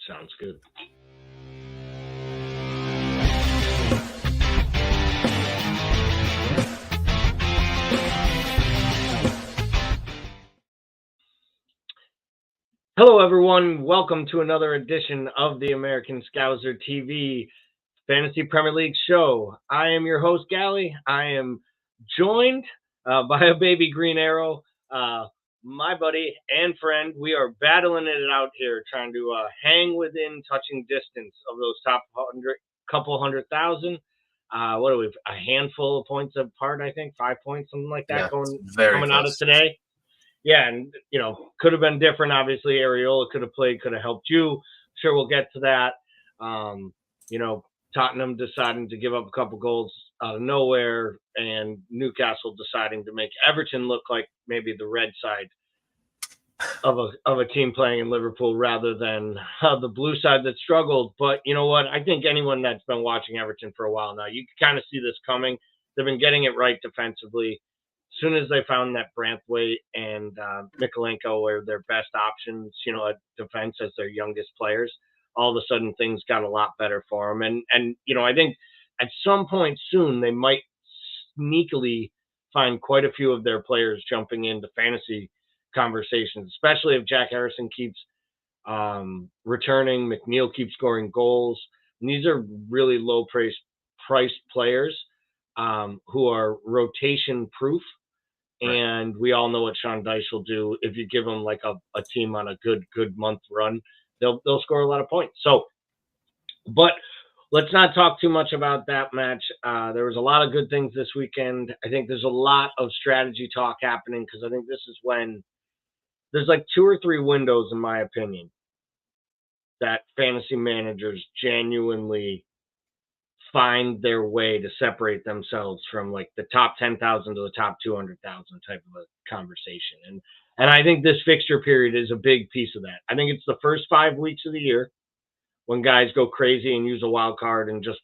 Sounds good. Hello, everyone. Welcome to another edition of the American Scouser TV Fantasy Premier League Show. I am your host, Gally. I am joined by a baby green arrow, my buddy and friend. We are battling it out here, trying to hang within touching distance of those top couple 100,000. What are we? A handful of points apart, I think, 5 points, something like that, coming out of today. Yeah, and, could have been different. Obviously, Areola could have played, could have helped you. Sure, we'll get to that. Tottenham deciding to give up a couple goals out of nowhere, and Newcastle deciding to make Everton look like maybe the red side of a team playing in Liverpool rather than the blue side that struggled. But you know what? I think anyone that's been watching Everton for a while now, you can kind of see this coming. They've been getting it right defensively. As soon as they found that Branthwaite and Mikolenko were their best options, at defense as their youngest players, all of a sudden things got a lot better for them. And I think at some point soon they might sneakily find quite a few of their players jumping into fantasy conversations, especially if Jack Harrison keeps returning, McNeil keeps scoring goals. And these are really low-priced players who are rotation-proof. And we all know what Sean Dyche will do. If you give him like a team on a good month run, they'll score a lot of points. So, but let's not talk too much about that match. There was a lot of good things this weekend. I think there's a lot of strategy talk happening because I think this is when there's like 2 or 3 windows, in my opinion, that fantasy managers genuinely find their way to separate themselves from like the top 10,000 to the top 200,000 type of a conversation. And I think this fixture period is a big piece of that. I think it's the first 5 weeks of the year when guys go crazy and use a wild card and just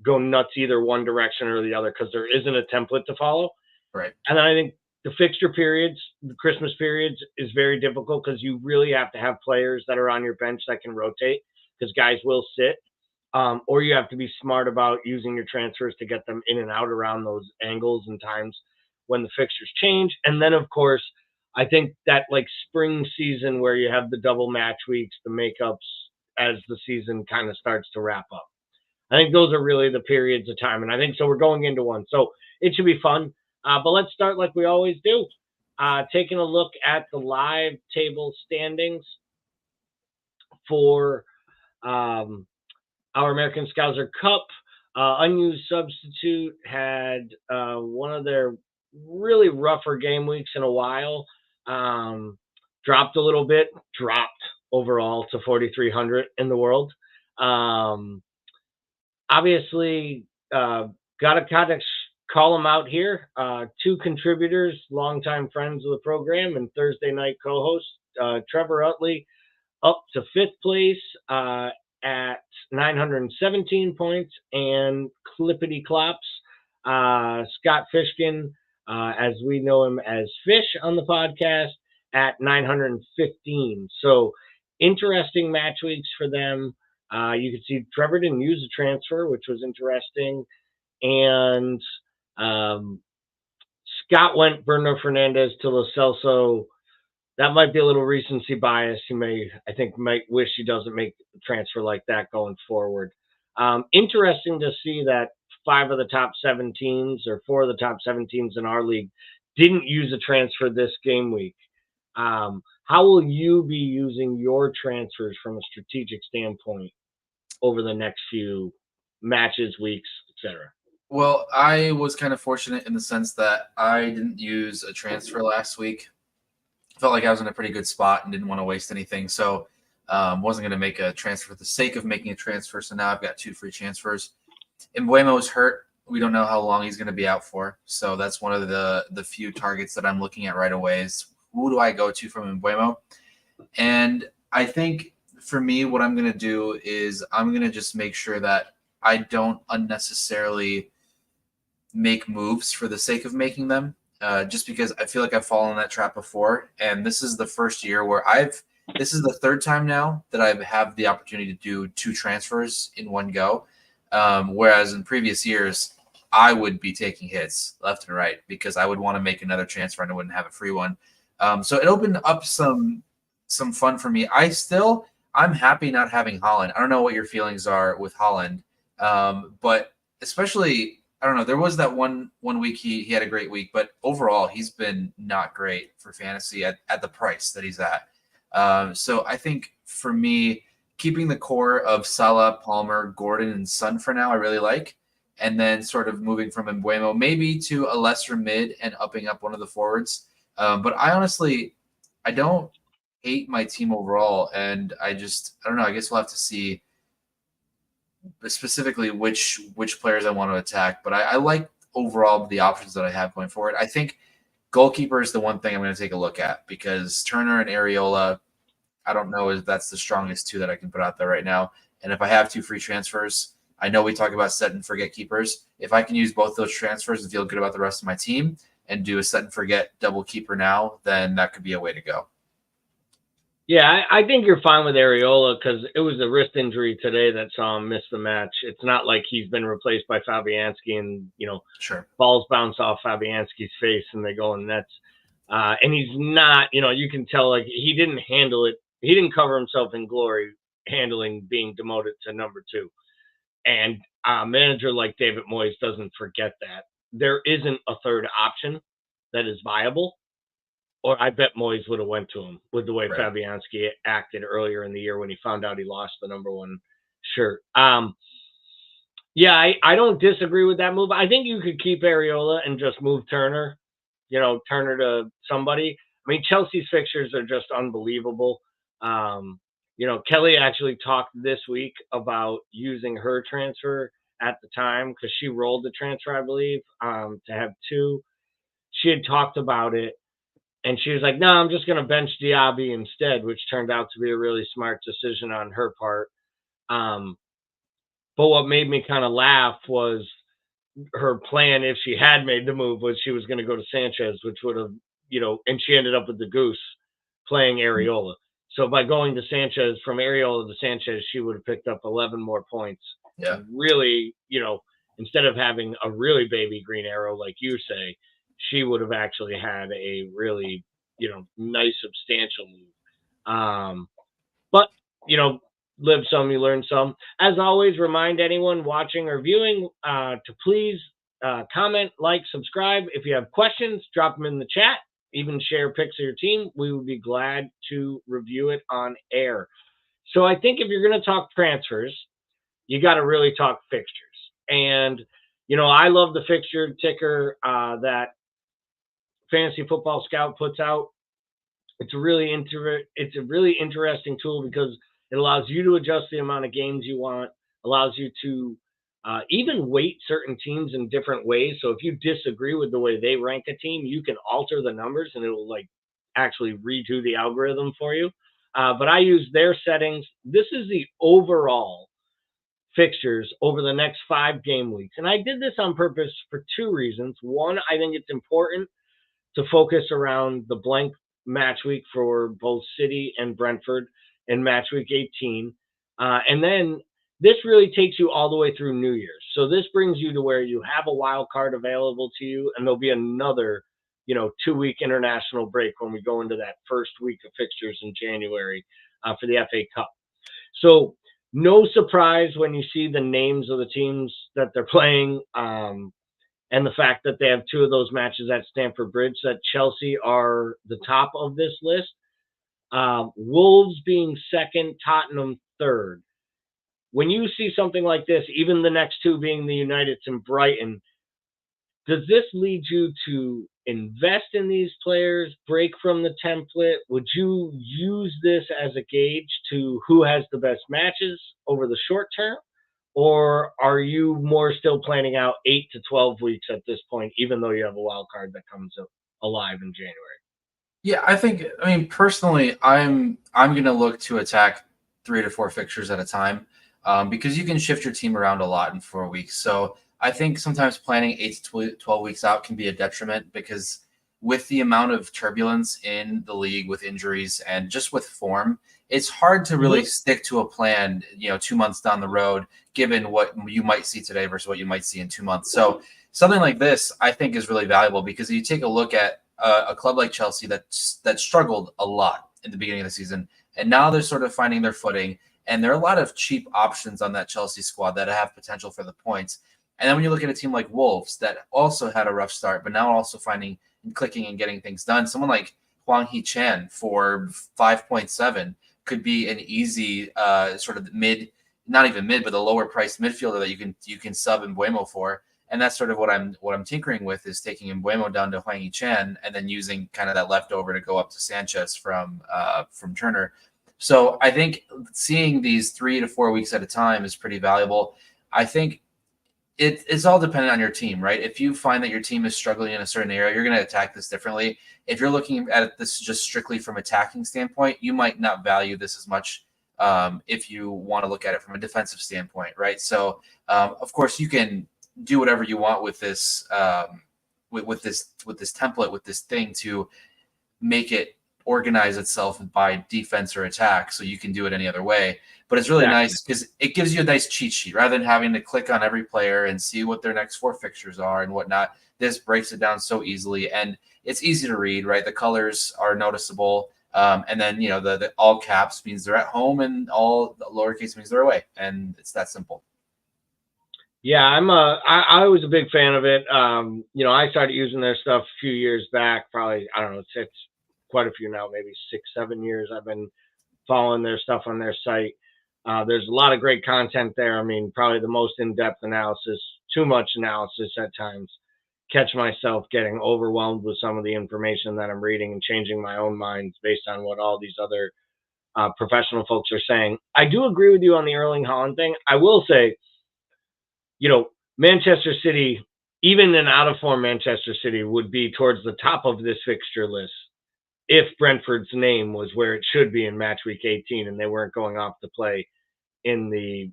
go nuts either one direction or the other because there isn't a template to follow. Right. And then I think the fixture periods, the Christmas periods, is very difficult because you really have to have players that are on your bench that can rotate because guys will sit. Or you have to be smart about using your transfers to get them in and out around those angles and times when the fixtures change. And then, of course, I think that like spring season where you have the double match weeks, the makeups as the season kind of starts to wrap up. I think those are really the periods of time. And I think so we're going into one. So it should be fun. But let's start like we always do, taking a look at the live table standings for our American Scouser Cup. Unused substitute had one of their really rougher game weeks in a while. Dropped a little bit, dropped overall to 4,300 in the world. Obviously, got to kind of call them out here. 2 contributors, longtime friends of the program and Thursday night co-host, Trevor Utley, up to 5th place at 917 points, and Clippity Clops, Scott Fishkin, as we know him as Fish on the podcast, at 915. So interesting match weeks for them. You can see Trevor didn't use a transfer, which was interesting. And Scott went Bruno Fernandes to Lo Celso. That might be a little recency bias. He might wish he doesn't make a transfer like that going forward. Interesting to see that 5 of the top 7 teams or 4 of the top 7 teams in our league didn't use a transfer this game week. How will you be using your transfers from a strategic standpoint over the next few matches, weeks, etc.? Well, I was kind of fortunate in the sense that I didn't use a transfer last week. Felt like I was in a pretty good spot and didn't want to waste anything. So wasn't going to make a transfer for the sake of making a transfer. So now I've got 2 free transfers. Mbuemo's hurt. We don't know how long he's going to be out for. So that's one of the few targets that I'm looking at right away is who do I go to from Mbuemo? And I think for me, what I'm going to do is I'm going to just make sure that I don't unnecessarily make moves for the sake of making them. Just because I feel like I've fallen in that trap before. And this is the first year where I've this is the third time now that I have the opportunity to do 2 transfers in one go. Whereas in previous years, I would be taking hits left and right because I would want to make another transfer and I wouldn't have a free one. So it opened up some fun for me. I'm happy not having Holland. I don't know what your feelings are with Holland, but especially I don't know. There was that one week he had a great week, but overall he's been not great for fantasy at the price that he's at. So I think for me, keeping the core of Salah, Palmer, Gordon, and Son for now, I really like. And then sort of moving from Mbuemo maybe to a lesser mid and upping up one of the forwards. But I don't hate my team overall. And I don't know. I guess we'll have to see specifically which players I want to attack. But I like overall the options that I have going forward. I think goalkeeper is the one thing I'm going to take a look at because Turner and Areola, I don't know if that's the strongest 2 that I can put out there right now. And if I have 2 free transfers, I know we talk about set and forget keepers. If I can use both those transfers and feel good about the rest of my team and do a set and forget double keeper now, then that could be a way to go. Yeah, I think you're fine with Areola because it was a wrist injury today that saw him miss the match. It's not like he's been replaced by Fabianski and, Sure. balls bounce off Fabianski's face and they go in nets. And he's not, you can tell like he didn't handle it. He didn't cover himself in glory handling being demoted to number 2. And a manager like David Moyes doesn't forget that. There isn't a third option that is viable. Or I bet Moyes would have went to him with the way Right. Fabianski acted earlier in the year when he found out he lost the number 1 shirt. Yeah, I don't disagree with that move. I think you could keep Areola and just move Turner, Turner to somebody. I mean, Chelsea's fixtures are just unbelievable. Kelly actually talked this week about using her transfer at the time because she rolled the transfer, I believe, to have 2. She had talked about it. And she was like, no, I'm just going to bench Diaby instead, which turned out to be a really smart decision on her part. But what made me kind of laugh was her plan, if she had made the move, was she was going to go to Sanchez, which would have, and she ended up with the goose playing Areola. So by going to Sanchez, from Areola to Sanchez, she would have picked up 11 more points. Yeah. Really, instead of having a really baby green arrow, like you say, she would have actually had a really, nice, substantial move. But, live some, you learn some. As always, remind anyone watching or viewing to please comment, like, subscribe. If you have questions, drop them in the chat. Even share pics of your team. We would be glad to review it on air. So I think if you're going to talk transfers, you got to really talk fixtures. And, I love the fixture ticker that Fantasy Football Scout puts out. It's a really interesting tool because it allows you to adjust the amount of games you want, allows you to even weight certain teams in different ways. So if you disagree with the way they rank a team, you can alter the numbers and it will actually redo the algorithm for you. But I use their settings. This is the overall fixtures over the next 5 game weeks. And I did this on purpose for 2 reasons. One, I think it's important to focus around the blank match week for both City and Brentford in match week 18. And then this really takes you all the way through New Year's. So this brings you to where you have a wild card available to you, and there'll be another, 2-week international break when we go into that first week of fixtures in January for the FA Cup. So no surprise when you see the names of the teams that they're playing. And the fact that they have 2 of those matches at Stamford Bridge, that Chelsea are the top of this list. Wolves being second, Tottenham third. When you see something like this, even the next 2 being the Uniteds and Brighton, does this lead you to invest in these players, break from the template? Would you use this as a gauge to who has the best matches over the short term? Or are you more still planning out 8 to 12 weeks at this point, even though you have a wild card that comes alive in January? Yeah, personally, I'm going to look to attack 3 to 4 fixtures at a time because you can shift your team around a lot in 4 weeks. So I think sometimes planning 8 to 12 weeks out can be a detriment because with the amount of turbulence in the league with injuries and just with form, it's hard to really stick to a plan, 2 months down the road, given what you might see today versus what you might see in 2 months. So something like this, I think, is really valuable because you take a look at a club like Chelsea that struggled a lot in the beginning of the season, and now they're sort of finding their footing. And there are a lot of cheap options on that Chelsea squad that have potential for the points. And then when you look at a team like Wolves that also had a rough start, but now also finding and clicking and getting things done, someone like Hwang Hee-chan for 5.7 could be an easy sort of mid, not even mid, but a lower priced midfielder that you can sub Mbeumo for. And that's sort of what I'm tinkering with, is taking Mbeumo down to Hwang Hee-chan and then using kind of that leftover to go up to Sanchez from Turner. So I think seeing these 3 to 4 weeks at a time is pretty valuable. I think it's all dependent on your team, right? If you find that your team is struggling in a certain area, you're going to attack this differently. If you're looking at this just strictly from attacking standpoint, you might not value this as much if you want to look at it from a defensive standpoint, right? So, of course, you can do whatever you want with this with this template, with this thing, to make it organize itself by defense or attack, so you can do it any other way. But it's really nice because it gives you a nice cheat sheet rather than having to click on every player and see what their next 4 fixtures are and whatnot. This breaks it down so easily, and it's easy to read, right? The colors are noticeable. And then, the all caps means they're at home and all the lowercase means they're away. And it's that simple. Yeah, I was a big fan of it. I started using their stuff a few years back, probably, I don't know, it's quite a few now, maybe 6-7 years. I've been following their stuff on their site. There's a lot of great content there. I mean, probably the most in-depth analysis, too much analysis at times. Catch myself getting overwhelmed with some of the information that I'm reading and changing my own mind based on what all these other professional folks are saying. I do agree with you on the Erling Haaland thing. I will say, Manchester City, even an out-of-form Manchester City, would be towards the top of this fixture list if Brentford's name was where it should be in match week 18 and they weren't going off to play in the,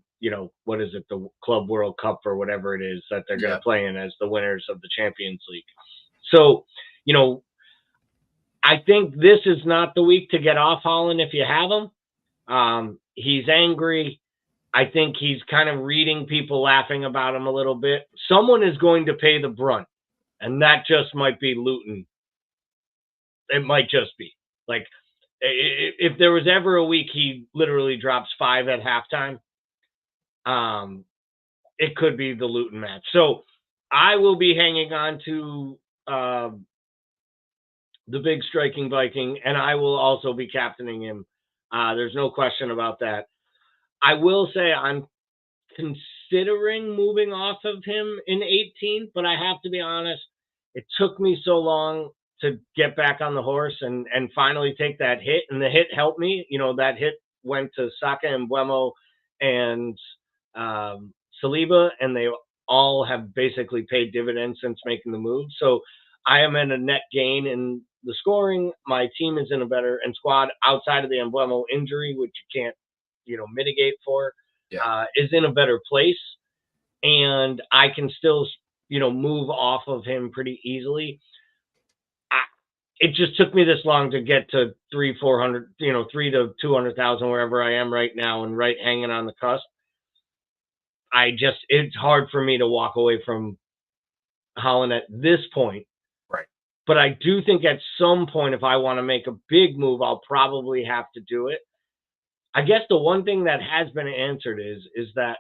what is it, the Club World Cup or whatever it is that they're going to play in as the winners of the Champions League. So, I think this is not the week to get off Haaland if you have him. He's angry. I think he's kind of reading people laughing about him a little bit. Someone is going to pay the brunt, and that just might be Luton. It might just be. Like, if there was ever a week he literally drops 5 at halftime, it could be the Luton match. So I will be hanging on to the big striking Viking, and I will also be captaining him. There's no question about that. I will say I'm considering moving off of him in 18, but I have to be honest, it took me so long to get back on the horse and finally take that hit. And the hit helped me. That hit went to Saka and Mbeumo and Saliba, and they all have basically paid dividends since making the move. So I am in a net gain in the scoring. My team is in a better squad outside of the Mbeumo injury, which you can't, mitigate for, is in a better place. And I can still, move off of him pretty easily. It just took me this long to get to 300-400, 3 to 200,000, wherever I am right now, and right hanging on the cusp. It's hard for me to walk away from Haaland at this point. Right. But I do think at some point, if I want to make a big move, I'll probably have to do it. I guess the one thing that has been answered is that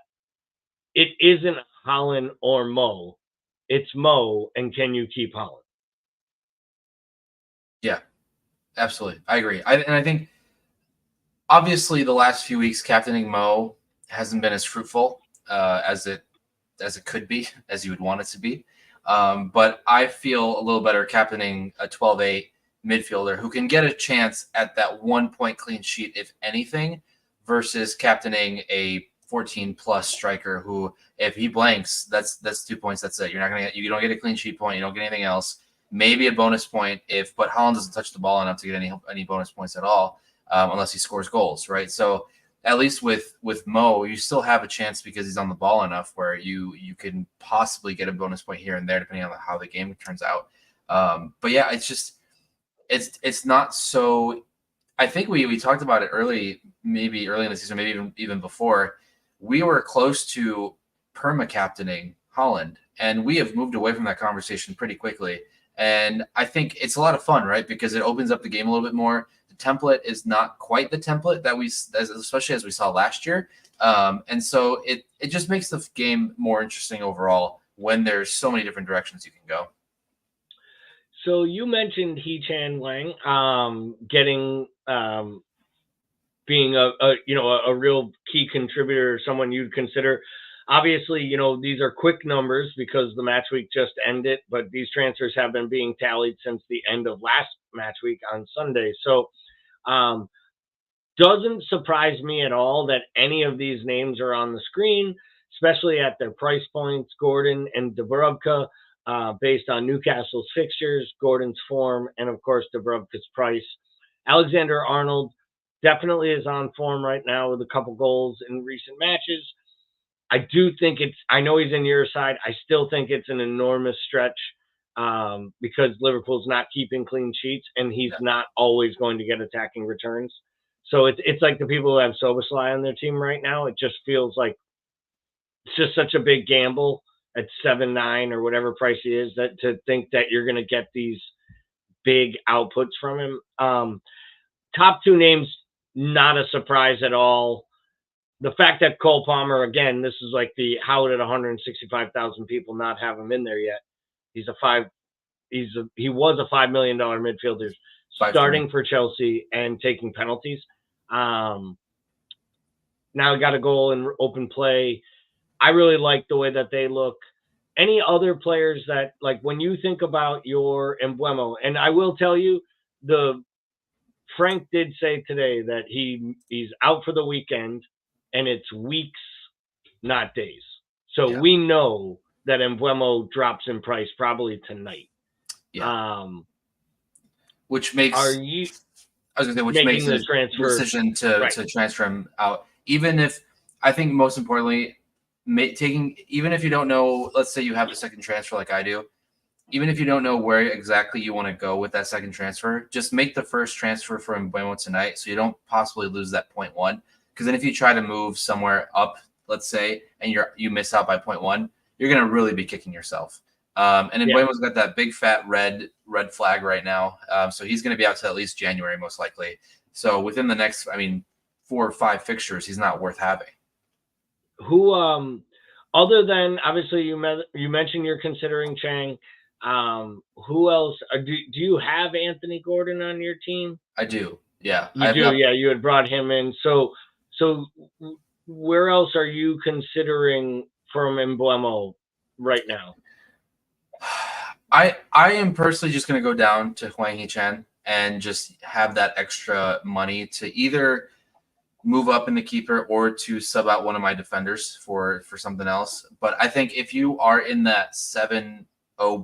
it isn't Haaland or Mo. It's Mo, and can you keep Haaland? Yeah, absolutely. I agree. I think, obviously, the last few weeks, captaining Mo hasn't been as fruitful as it could be, as you would want it to be. But I feel a little better captaining a 12-8 midfielder who can get a chance at that 1-point clean sheet, if anything, versus captaining a 14-plus striker who, if he blanks, that's 2 points. That's it. You don't get a clean sheet point. You don't get anything else. Maybe a bonus point but Haaland doesn't touch the ball enough to get any bonus points at all, unless he scores goals, right? So at least with Mo, you still have a chance because he's on the ball enough where you can possibly get a bonus point here and there depending on how the game turns out. But yeah, it's not so. I think we talked about it maybe early in the season, maybe even before. We were close to perma captaining Holland, and we have moved away from that conversation pretty quickly. And I think it's a lot of fun, right? Because it opens up the game a little bit more. The template is not quite the template that especially as we saw last year. And so it just makes the game more interesting overall when there's so many different directions you can go. So you mentioned Hee-Chan Wang getting being a real key contributor, someone you'd consider. Obviously, these are quick numbers because the match week just ended, but these transfers have been being tallied since the end of last match week on Sunday. So doesn't surprise me at all that any of these names are on the screen, especially at their price points. Gordon and Dubravka, based on Newcastle's fixtures, Gordon's form, and of course Dubravka's price. Alexander-Arnold definitely is on form right now with a couple goals in recent matches. I do think I know he's in your side. I still think it's an enormous stretch because Liverpool's not keeping clean sheets and he's not always going to get attacking returns. So it's like the people who have Szoboszlai on their team right now. It just feels like it's just such a big gamble at 7-9 or whatever price he is that to think that you're going to get these big outputs from him. Top two names, not a surprise at all. The fact that Cole Palmer, again, this is like how did 165,000 people not have him in there yet? He was a $5 million midfielder starting for Chelsea and taking penalties. Now he got a goal in open play. I really like the way that they look. Any other players that, like, when you think about your Mbeumo, and I will tell you, Frank did say today that he's out for the weekend, and it's weeks, not days. So we know that Mbeumo drops in price probably tonight. Yeah. Which makes the decision to transfer him out. Even if, I think most importantly, even if you don't know, let's say you have a second transfer like I do, even if you don't know where exactly you want to go with that second transfer, just make the first transfer for Mbeumo tonight so you don't possibly lose that 0.1. Because then if you try to move somewhere up, let's say, and you miss out by 0.1, you're going to really be kicking yourself. And Mbeumo's got that big fat red flag right now. So he's going to be out to at least January, most likely. So within the next, 4 or 5 fixtures, he's not worth having. Who, other than, obviously, you mentioned you're considering Chang. Who else? Do you have Anthony Gordon on your team? I do. Yeah. You had brought him in. So where else are you considering from Mbeumo right now? I am personally just going to go down to Hwang Hee-Chan and just have that extra money to either move up in the keeper or to sub out one of my defenders for something else. But I think if you are in that 7-0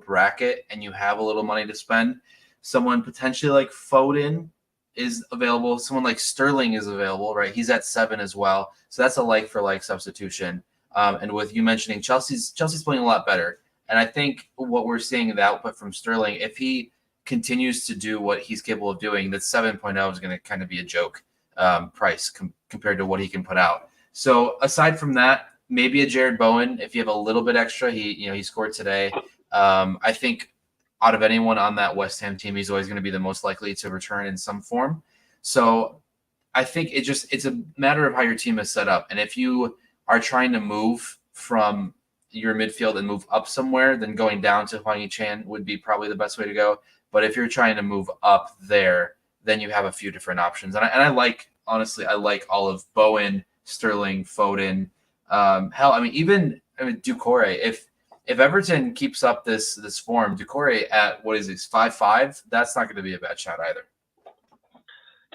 bracket and you have a little money to spend, someone potentially like Foden is available. Someone like Sterling is available, right? He's at 7 as well. So that's a like-for-like substitution. And with you mentioning Chelsea's playing a lot better. And I think what we're seeing the output from Sterling, if he continues to do what he's capable of doing, that 7.0 is going to kind of be a joke price compared to what he can put out. So aside from that, maybe a Jared Bowen, if you have a little bit extra, he scored today. I think out of anyone on that West Ham team, he's always going to be the most likely to return in some form. So I think it's a matter of how your team is set up. And if you are trying to move from your midfield and move up somewhere, then going down to Hwang Hee-Chan would be probably the best way to go. But if you're trying to move up there, then you have a few different options. And I like all of Bowen, Sterling, Foden. Even Doucouré. If Everton keeps up this form, Doucouré at 5.5, that's not going to be a bad shot either.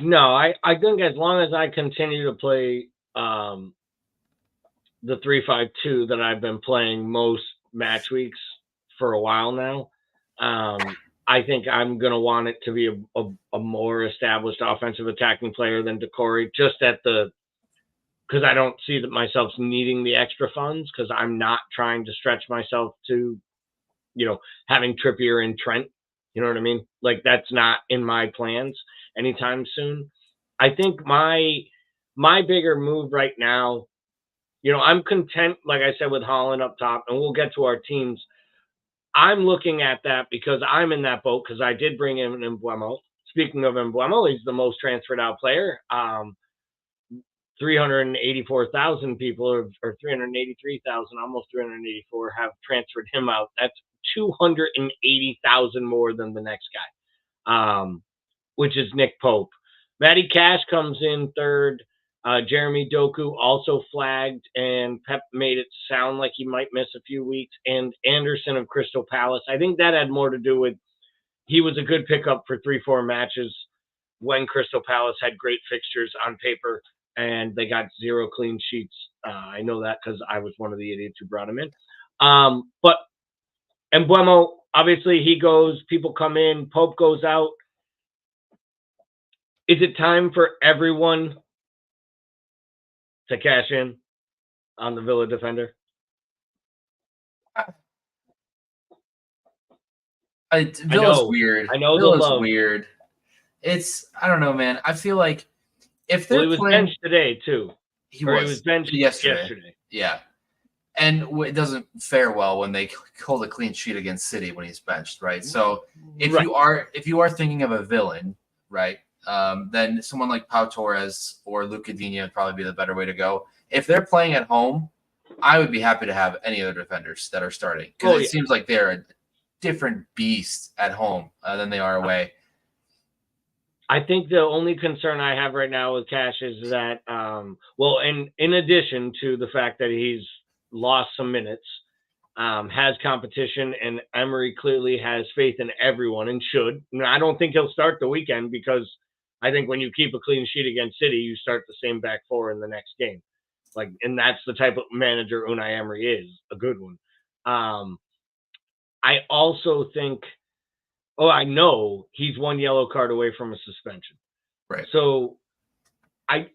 No, I think as long as I continue to play the 3-5-2 that I've been playing most match weeks for a while now, I think I'm going to want it to be a more established offensive attacking player than Doucouré, just because I don't see myself needing the extra funds because I'm not trying to stretch myself to, having Trippier and Trent You know what I mean? Like that's not in my plans anytime soon. I think my bigger move right now, I'm content, like I said, with Holland up top, and we'll get to our teams. I'm looking at that because I'm in that boat because I did bring in Embuemo. Speaking of Embuemo, he's the most transferred out player. 384,000 people, or 383,000, almost 384, have transferred him out. That's 280,000 more than the next guy, which is Nick Pope. Matty Cash comes in third. Jeremy Doku also flagged, and Pep made it sound like he might miss a few weeks. And Anderson of Crystal Palace. I think that had more to do with he was a good pickup for 3-4 matches when Crystal Palace had great fixtures on paper, and they got 0 clean sheets. I know that because I was one of the idiots who brought him in. But Embuemo, obviously, he goes. People come in. Pope goes out. Is it time for everyone to cash in on the Villa defender? Villa's weird. I know Villa's weird. I don't know, man. I feel like if they're he was playing, benched today too. He was benched yesterday. Yeah, and it doesn't fare well when they hold a clean sheet against City when he's benched, right? So if you are thinking of a villain, right, then someone like Pau Torres or Luca Digne would probably be the better way to go. If they're playing at home, I would be happy to have any other defenders that are starting because it seems like they're a different beast at home than they are away. I think the only concern I have right now with Cash is that, and in addition to the fact that he's lost some minutes, has competition, and Emery clearly has faith in everyone and should. I don't think he'll start the weekend because I think when you keep a clean sheet against City, you start the same back four in the next game. And that's the type of manager Unai Emery is, a good one. I also think, I know he's one yellow card away from a suspension. Right. So I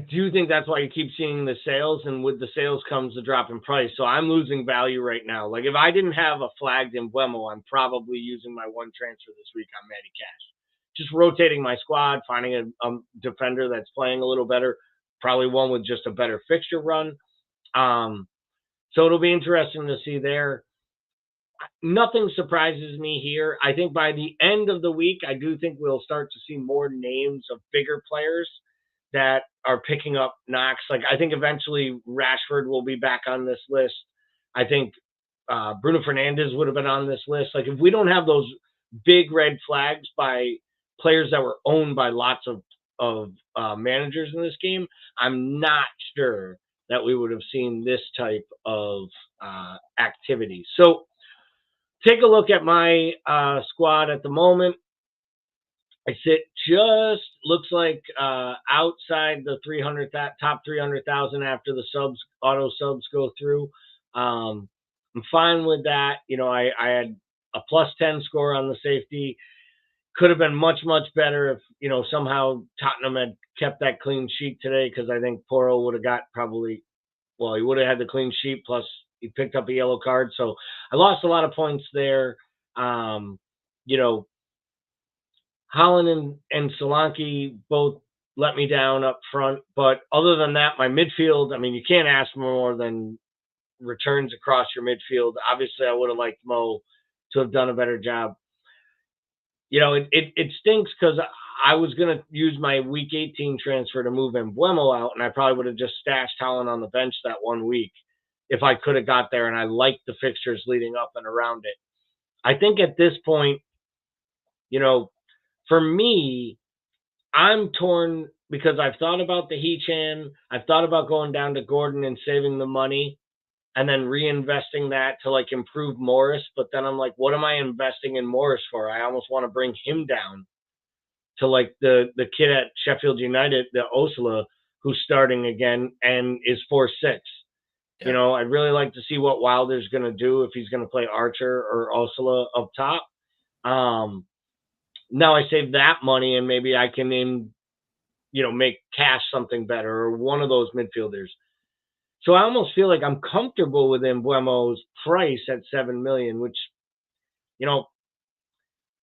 do think that's why you keep seeing the sales, and with the sales comes the drop in price. So I'm losing value right now. Like if I didn't have a flagged Embuemo, I'm probably using my one transfer this week on Matty Cash. Just rotating my squad, finding a defender that's playing a little better, probably one with just a better fixture run. So it'll be interesting to see there. Nothing surprises me here. I think by the end of the week, I do think we'll start to see more names of bigger players that are picking up knocks. Like I think eventually Rashford will be back on this list. I think Bruno Fernandes would have been on this list. Like if we don't have those big red flags by players that were owned by lots of managers in this game, I'm not sure that we would have seen this type of activity. So take a look at my squad at the moment. I sit just looks like outside the top 300,000 after the auto subs go through. I'm fine with that. I had a +10 score on the safety. Could have been much, much better if, somehow Tottenham had kept that clean sheet today, because I think Porro would have got he would have had the clean sheet, plus he picked up a yellow card. So I lost a lot of points there. Holland and Solanke both let me down up front. But other than that, my midfield, you can't ask for more than returns across your midfield. Obviously, I would have liked Mo to have done a better job. It stinks because I was going to use my week 18 transfer to move Embuemo out, and I probably would have just stashed Holland on the bench that 1 week if I could have got there, and I liked the fixtures leading up and around it. I think at this point, for me, I'm torn because I've thought about the Hechan. I've thought about going down to Gordon and saving the money and then reinvesting that to improve Morris. But then I'm like, what am I investing in Morris for? I almost want to bring him down to the kid at Sheffield United, the Osula, who's starting again and is 4-6. Yeah. I'd really like to see what Wilder's going to do if he's going to play Archer or Osula up top. Now I save that money and maybe I can make Cash something better or one of those midfielders. So I almost feel like I'm comfortable with Embuemo's price at $7 million, which,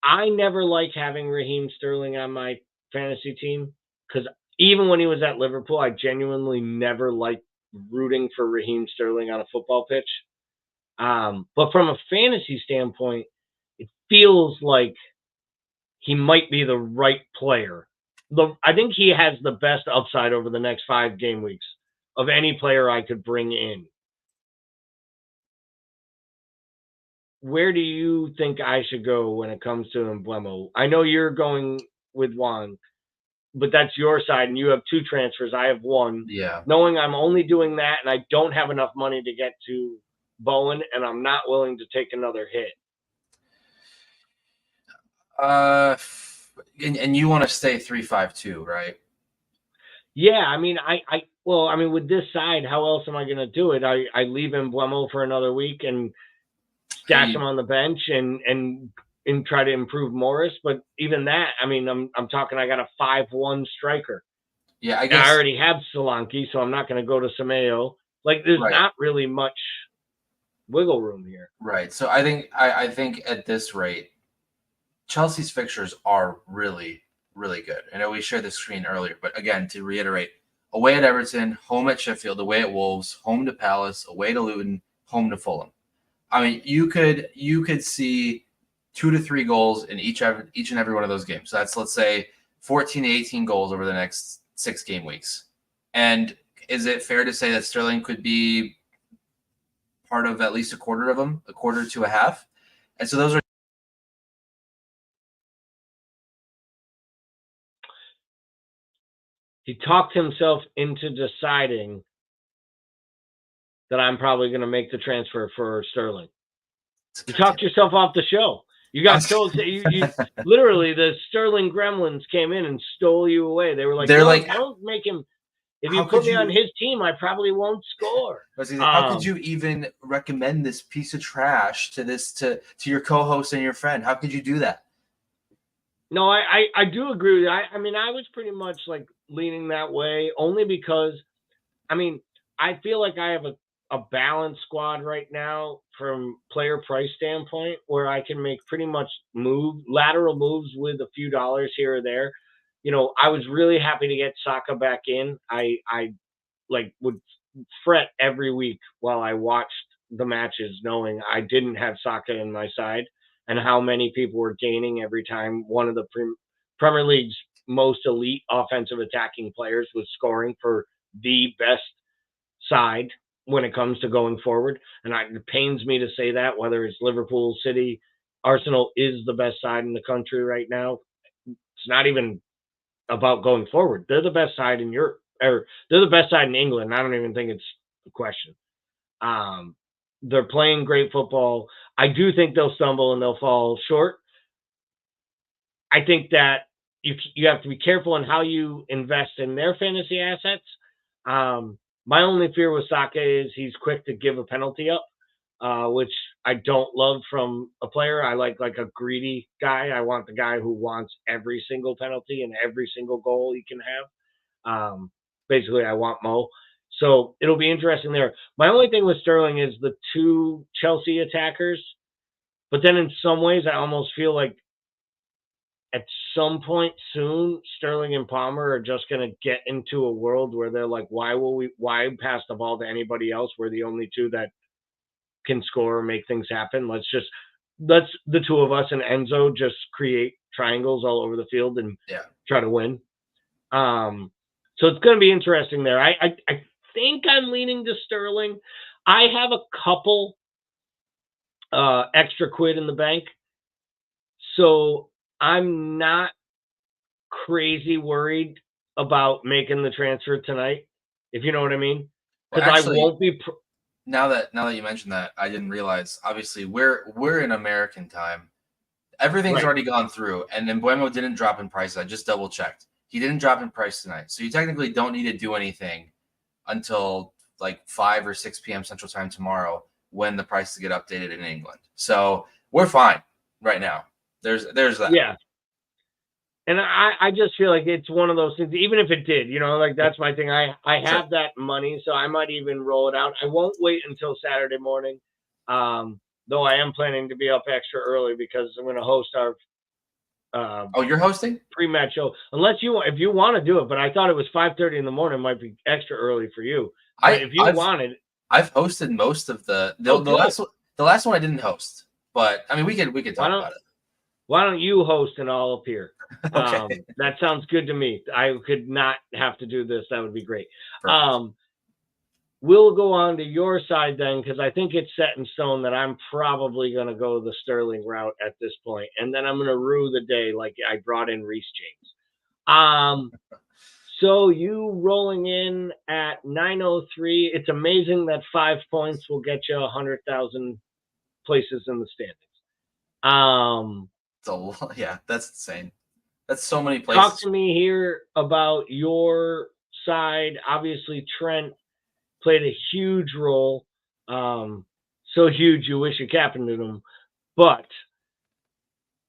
I never like having Raheem Sterling on my fantasy team because even when he was at Liverpool, I genuinely never liked rooting for Raheem Sterling on a football pitch. But from a fantasy standpoint, it feels like he might be the right player. I think he has the best upside over the next 5 game weeks of any player I could bring in. Where do you think I should go when it comes to Emblemo? I know you're going with Juan, but that's your side, and you have 2 transfers. I have 1. Yeah. Knowing I'm only doing that, and I don't have enough money to get to Bowen, and I'm not willing to take another hit. And you want to stay 3-5-2, right? Yeah, I mean, with this side, how else am I going to do it? I leave Emblemo for another week and stash him on the bench and try to improve Morris. But even that, I mean, I'm talking. I got a 5-1 striker. Yeah, I guess I already have Solanke, so I'm not going to go to Semedo. Like, there's not really much wiggle room here. Right. So I think at this rate, Chelsea's fixtures are really, really good. I know we shared the screen earlier, but again, to reiterate, away at Everton, home at Sheffield, away at Wolves, home to Palace, away to Luton, home to Fulham. I mean, you could see 2 to 3 goals in each and every one of those games. So that's, let's say, 14 to 18 goals over the next 6 game weeks. And is it fair to say that Sterling could be part of at least a quarter of them, a quarter to a half? And so those are. He talked himself into deciding that I'm probably going to make the transfer for Sterling. You talked yourself off the show. You got told you literally the Sterling gremlins came in and stole you away. They were like, don't make him. If you put me on his team, I probably won't score. How could you even recommend this piece of trash to your co-host and your friend? How could you do that? No, I do agree with you. I mean, I was pretty much like leaning that way only because, I mean, I feel like I have a balanced squad right now from player price standpoint where I can make pretty much lateral moves with a few dollars here or there. You know, I was really happy to get Saka back in. I like would fret every week while I watched the matches knowing I didn't have Saka in my side and how many people were gaining every time one of the Premier League's most elite offensive attacking players was scoring for the best side when it comes to going forward. And it pains me to say that, whether it's Liverpool, City, Arsenal is the best side in the country right now. It's not even about going forward. They're the best side in Europe, or they're the best side in England. I don't even think it's a question. They're playing great football. I do think they'll stumble and they'll fall short. I think that you have to be careful in how you invest in their fantasy assets. My only fear with Saka is he's quick to give a penalty up, which I don't love from a player. I like a greedy guy. I want the guy who wants every single penalty and every single goal he can have. Basically, I want Mo. So it'll be interesting there. My only thing with Sterling is the 2 Chelsea attackers. But then in some ways, I almost feel like at some point soon, Sterling and Palmer are just going to get into a world where they're like, why pass the ball to anybody else? We're the only 2 that can score or make things happen. Let's the 2 of us and Enzo just create triangles all over the field and try to win. So it's going to be interesting there. I think I'm leaning to Sterling. I have a couple extra quid in the bank, so I'm not crazy worried about making the transfer tonight, if you know what I mean. Because I won't be. Now that you mentioned that, I didn't realize. Obviously, we're in American time. Everything's already gone through, and Mbeumo didn't drop in price. I just double checked. He didn't drop in price tonight, so you technically don't need to do anything until like 5 or 6 p.m. Central Time tomorrow when the prices get updated in England. So we're fine right now. There's that. Yeah. And I just feel like it's one of those things, even if it did, like that's my thing. I have that money, so I might even roll it out. I won't wait until Saturday morning, though I am planning to be up extra early because I'm going to host our Oh, you're hosting? Pre-match show, unless if you want to do it. But I thought it was 5:30 in the morning. It might be extra early for you. But if you wanted, I've hosted most of the last one I didn't host. But I mean, we could talk about it. Why don't you host and I'll appear? Okay. That sounds good to me. I could not have to do this. That would be great. Perfect. We'll go on to your side then, because I think it's set in stone that I'm probably going to go the Sterling route at this point, and then I'm going to rue the day like I brought in Reece James. So you rolling in at 903. It's amazing that 5 points will get you 100,000 places in the standings. Yeah, that's insane. That's so many places. Talk to me here about your side. Obviously, Trent played a huge role. So huge you wish you captained him. But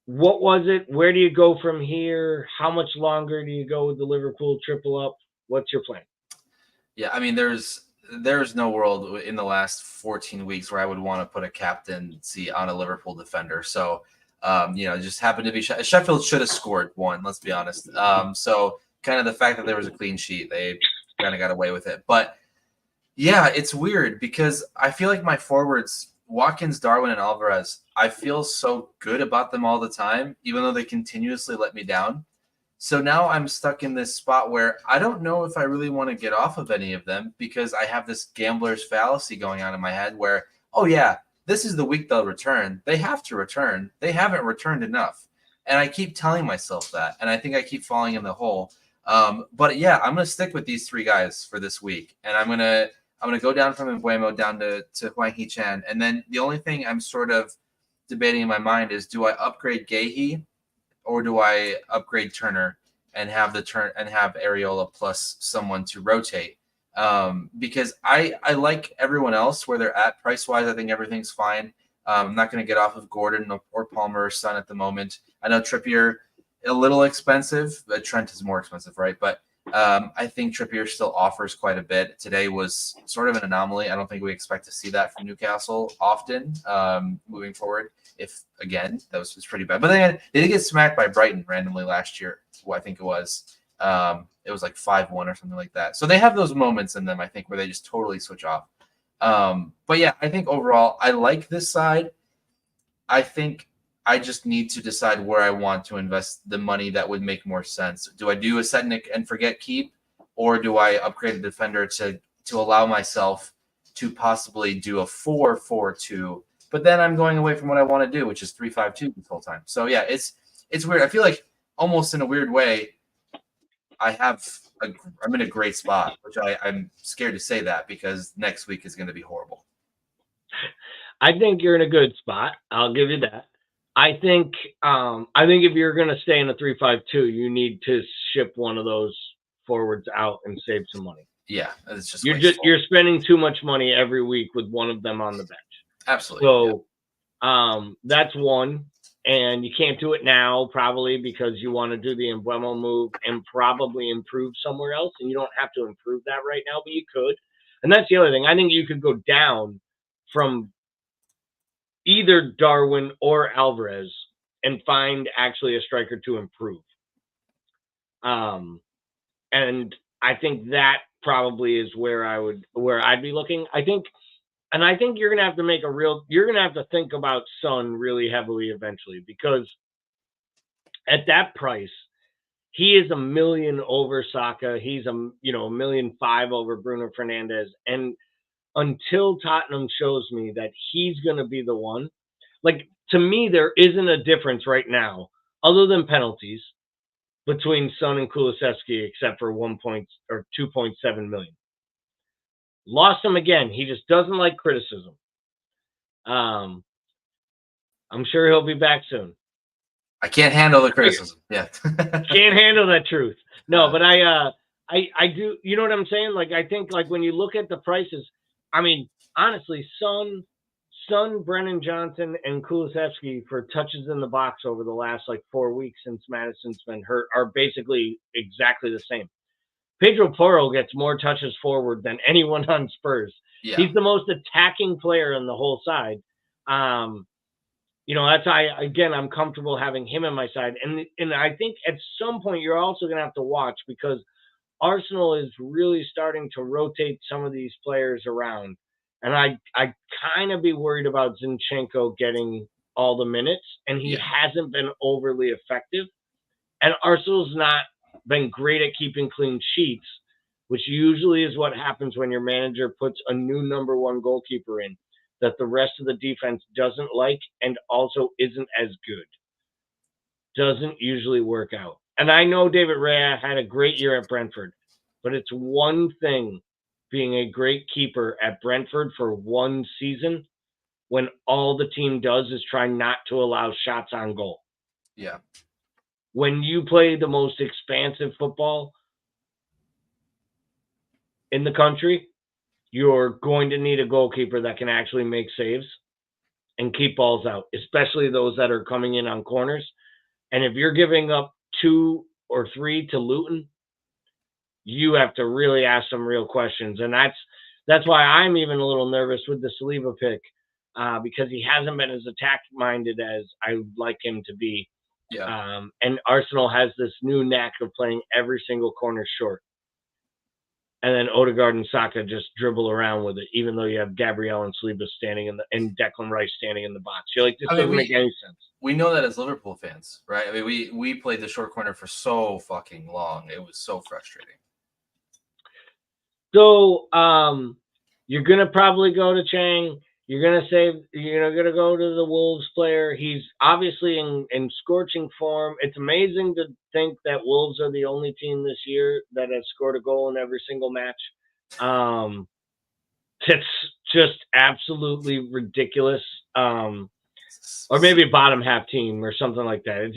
what was it? Where do you go from here? How much longer do you go with the Liverpool triple up? What's your plan? Yeah, I mean, there's no world in the last 14 weeks where I would want to put a captaincy on a Liverpool defender. So, it just happened to be Sheffield should have scored one, let's be honest. So kind of the fact that there was a clean sheet, they kind of got away with it. But yeah, it's weird because I feel like my forwards, Watkins, Darwin, and Alvarez, I feel so good about them all the time, even though they continuously let me down. So now I'm stuck in this spot where I don't know if I really want to get off of any of them because I have this gambler's fallacy going on in my head where, oh yeah, this is the week they'll return. They have to return. They haven't returned enough. And I keep telling myself that, and I think I keep falling in the hole. But yeah, I'm going to stick with these three guys for this week, and I'm going to go down from Mbuemo down to Hwang Hee-chan. And then the only thing I'm sort of debating in my mind is, do I upgrade Gahey or do I upgrade Turner and have Areola plus someone to rotate? Because I like everyone else where they're at price-wise. I think everything's fine. I'm not going to get off of Gordon or Palmer or Son at the moment. I know Trippier, a little expensive, but Trent is more expensive, right? But I think Trippier still offers quite a bit. Today was sort of an anomaly. I don't think we expect to see that from Newcastle often moving forward. If, again, that was pretty bad. But then they did get smacked by Brighton randomly last year, I think it was. It was like 5-1 or something like that. So they have those moments in them, I think, where they just totally switch off. But yeah, I think overall I like this side. I think I just need to decide where I want to invest the money that would make more sense. Do I do a set and forget keep, or do I upgrade a defender to allow myself to possibly do a 4-4-2? But then I'm going away from what I want to do, which is 3-5-2 this whole time. So yeah, it's weird. I feel like almost in a weird way, I'm in a great spot, which I'm scared to say that because next week is going to be horrible. I think you're in a good spot. I'll give you that. I think if you're going to stay in a 3-5-2, you need to ship one of those forwards out and save some money. Yeah, it's just you're spending too much money every week with one of them on the bench. Absolutely. So that's one. And you can't do it now probably because you want to do the Mbuemo move and probably improve somewhere else. And you don't have to improve that right now, but you could. And that's the other thing. I think you could go down from either Darwin or Alvarez and find actually a striker to improve. And I think that probably is where I'd be looking. I think you're going to have to you're going to have to think about Son really heavily eventually, because at that price, he is $1 million over Saka. He's $1.5 million over Bruno Fernandes. And until Tottenham shows me that he's going to be the one, like, to me, there isn't a difference right now other than penalties between Son and Kulusevski, except for 2.7 million. Lost him again. He just doesn't like criticism. I'm sure he'll be back soon. I can't handle the criticism. Yeah. Can't handle that truth. No, but I do. You know what I'm saying? Like, I think, like, when you look at the prices, I mean, honestly, Son, Brennan Johnson, and Kulusevski for touches in the box over the last 4 weeks since Maddison's been hurt are basically exactly the same. Pedro Porro gets more touches forward than anyone on Spurs. Yeah. He's the most attacking player in the whole side. That's I'm comfortable having him on my side. And I think at some point you're also going to have to watch because Arsenal is really starting to rotate some of these players around. And I kind of be worried about Zinchenko getting all the minutes, and he hasn't been overly effective. And Arsenal's not been great at keeping clean sheets, which usually is what happens when your manager puts a new number one goalkeeper in that the rest of the defense doesn't like and also isn't as good. Doesn't usually work out. And I know David Raya had a great year at Brentford, but it's one thing being a great keeper at Brentford for one season when all the team does is try not to allow shots on goal. Yeah. When you play the most expansive football in the country, you're going to need a goalkeeper that can actually make saves and keep balls out, especially those that are coming in on corners. And if you're giving up 2 or 3 to Luton, you have to really ask some real questions. And that's why I'm even a little nervous with the Saliba pick because he hasn't been as attack-minded as I would like him to be. Yeah. And Arsenal has this new knack of playing every single corner short. And then Odegaard and Saka just dribble around with it, even though you have Gabriel and Saliba standing and Declan Rice standing in the box. You're like, this doesn't make any sense. We know that as Liverpool fans, right? I mean, we played the short corner for so fucking long. It was so frustrating. So you're gonna probably go to Chang. You're gonna go to the Wolves player. He's obviously in scorching form. It's amazing to think that Wolves are the only team this year that has scored a goal in every single match. It's just absolutely ridiculous. Or maybe a bottom half team or something like that.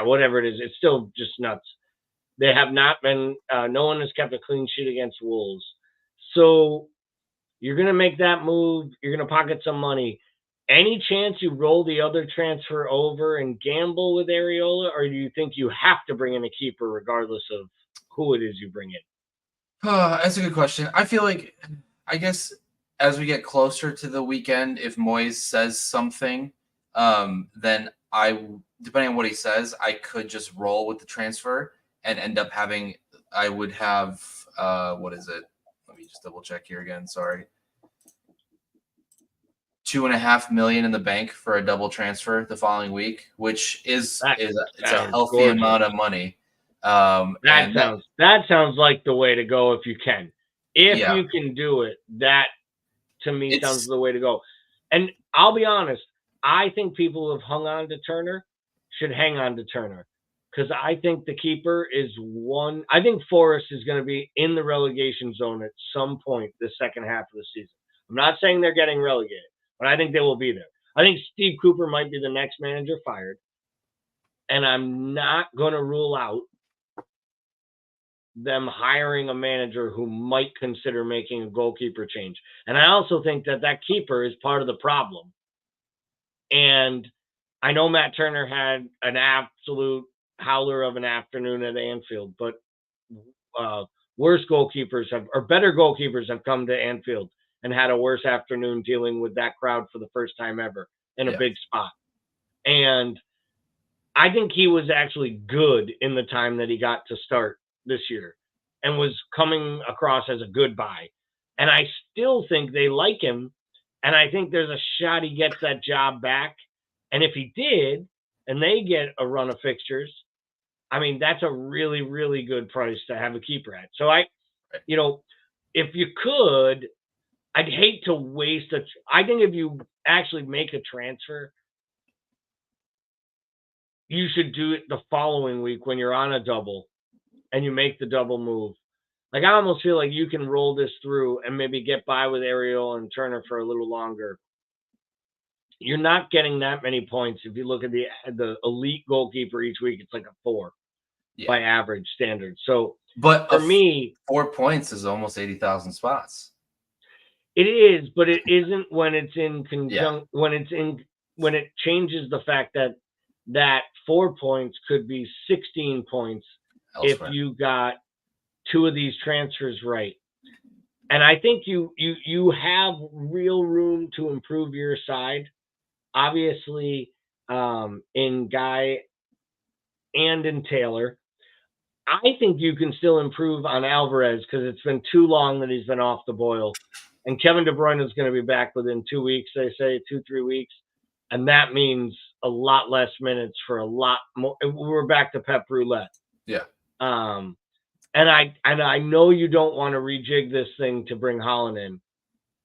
Whatever it is. It's still just nuts. They have not been. No one has kept a clean sheet against Wolves. So you're going to make that move. You're going to pocket some money. Any chance you roll the other transfer over and gamble with Areola, or do you think you have to bring in a keeper regardless of who it is you bring in? That's a good question. I feel like, I guess, as we get closer to the weekend, if Moyes says something, then depending on what he says, I could just roll with the transfer and end up having, I would have, what is it? Let me just double check here again. Sorry. $2.5 million in the bank for a double transfer the following week, which is a healthy amount of money. That sounds like the way to go if you can. If you can do it, that to me sounds the way to go. And I'll be honest, I think people who have hung on to Turner should hang on to Turner. Because I think the keeper is one. I think Forest is going to be in the relegation zone at some point the second half of the season. I'm not saying they're getting relegated, but I think they will be there. I think Steve Cooper might be the next manager fired. And I'm not going to rule out them hiring a manager who might consider making a goalkeeper change. And I also think that keeper is part of the problem. And I know Matt Turner had an absolute howler of an afternoon at Anfield, but better goalkeepers have come to Anfield and had a worse afternoon dealing with that crowd for the first time ever in a big spot. And I think he was actually good in the time that he got to start this year and was coming across as a good buy. And I still think they like him. And I think there's a shot he gets that job back. And if he did, and they get a run of fixtures, I mean, that's a really, really good price to have a keeper at. So if you could, I'd hate to waste I think if you actually make a transfer, you should do it the following week when you're on a double and you make the double move. Like, I almost feel like you can roll this through and maybe get by with Ariel and Turner for a little longer. You're not getting that many points. If you look at the elite goalkeeper each week, it's like a 4 by average standards. So, but for me, 4 points is almost 80,000 spots. It is, but it isn't when it's in conjunction. When it changes the fact that 4 points could be 16 points elsewhere if you got 2 of these transfers right. And I think you have real room to improve your side obviously, in Guy and in Taylor. I think you can still improve on Alvarez because it's been too long that he's been off the boil. And Kevin De Bruyne is going to be back within 2 weeks, they say, 2-3 weeks. And that means a lot less minutes for a lot more. We're back to Pep Roulette. Yeah. And I know you don't want to rejig this thing to bring Haaland in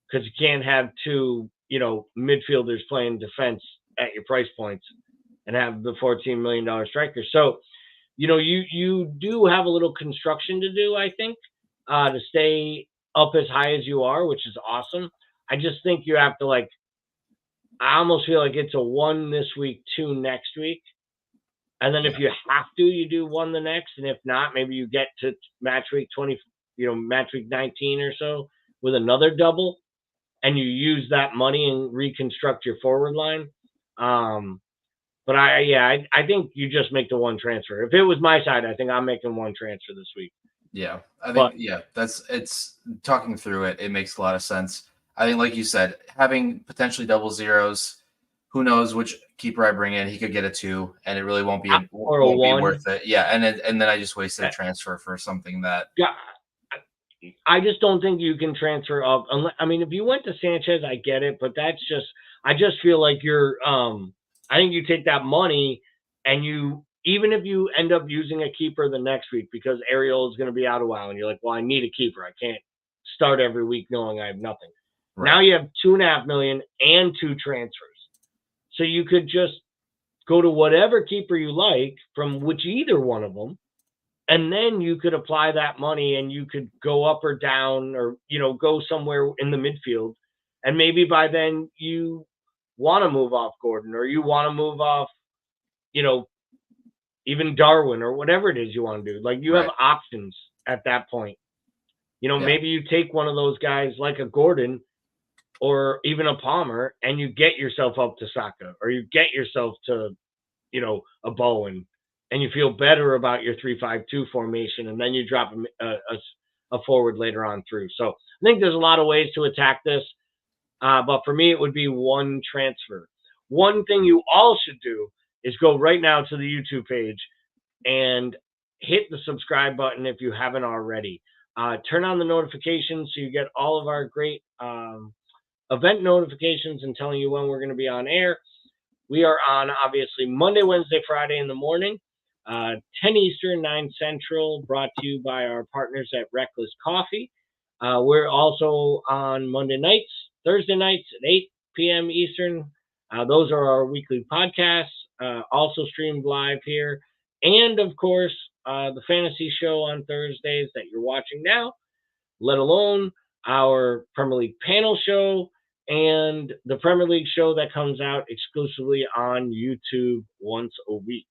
because you can't have two, midfielders playing defense at your price points and have the $14 million striker. So, you do have a little construction to do, I think, to stay up as high as you are, which is awesome. I just think you have to, I almost feel like it's a 1 this week, 2 next week. And then if you have to, you do 1 the next. And if not, maybe you get to match week 20, match week 19 or so with another double. And you use that money and reconstruct your forward line. But I think you just make the 1 transfer. If it was my side, I think I'm making 1 transfer this week. Yeah, I think it's talking through it. It makes a lot of sense. I think, like you said, having potentially double zeros. Who knows which keeper I bring in? He could get a 2, and it really won't be worth it. Yeah, and then I just wasted a transfer for something that. Yeah, I just don't think you can transfer up. If you went to Sanchez, I get it, but that's just. I just feel like you're. I think you take that money and even if you end up using a keeper the next week because Ariel is going to be out a while and you're like, well, I need a keeper. I can't start every week knowing I have nothing. Right. Now you have $2.5 million and 2 transfers. So you could just go to whatever keeper you like from either one of them. And then you could apply that money and you could go up or down or, go somewhere in the midfield. And maybe by then you want to move off Gordon or you want to move off, even Darwin or whatever it is you want to do. You have options at that point. Maybe you take one of those guys like a Gordon or even a Palmer and you get yourself up to Saka or you get yourself to, a Bowen and you feel better about your 3-5-2 formation and then you drop a forward later on through. So I think there's a lot of ways to attack this. But for me, it would be 1 transfer. One thing you all should do is go right now to the YouTube page and hit the subscribe button if you haven't already. Turn on the notifications so you get all of our great event notifications and telling you when we're going to be on air. We are on, obviously, Monday, Wednesday, Friday in the morning, 10 Eastern, 9 Central, brought to you by our partners at Reckless Coffee. We're also on Monday nights, Thursday nights at 8 p.m. Eastern. Those are our weekly podcasts, also streamed live here. And, of course, the fantasy show on Thursdays that you're watching now, let alone our Premier League panel show and the Premier League show that comes out exclusively on YouTube once a week.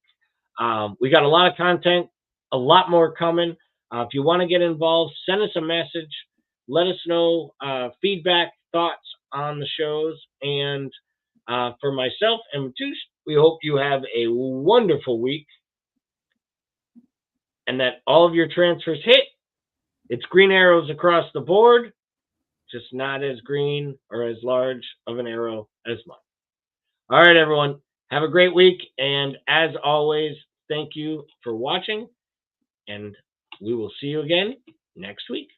We got a lot of content, a lot more coming. If you want to get involved, send us a message. Let us know feedback, thoughts on the shows. And for myself and Matoush, we hope you have a wonderful week and that all of your transfers hit. It's green arrows across the board, just not as green or as large of an arrow as mine. All right, everyone. Have a great week. And as always, thank you for watching. And we will see you again next week.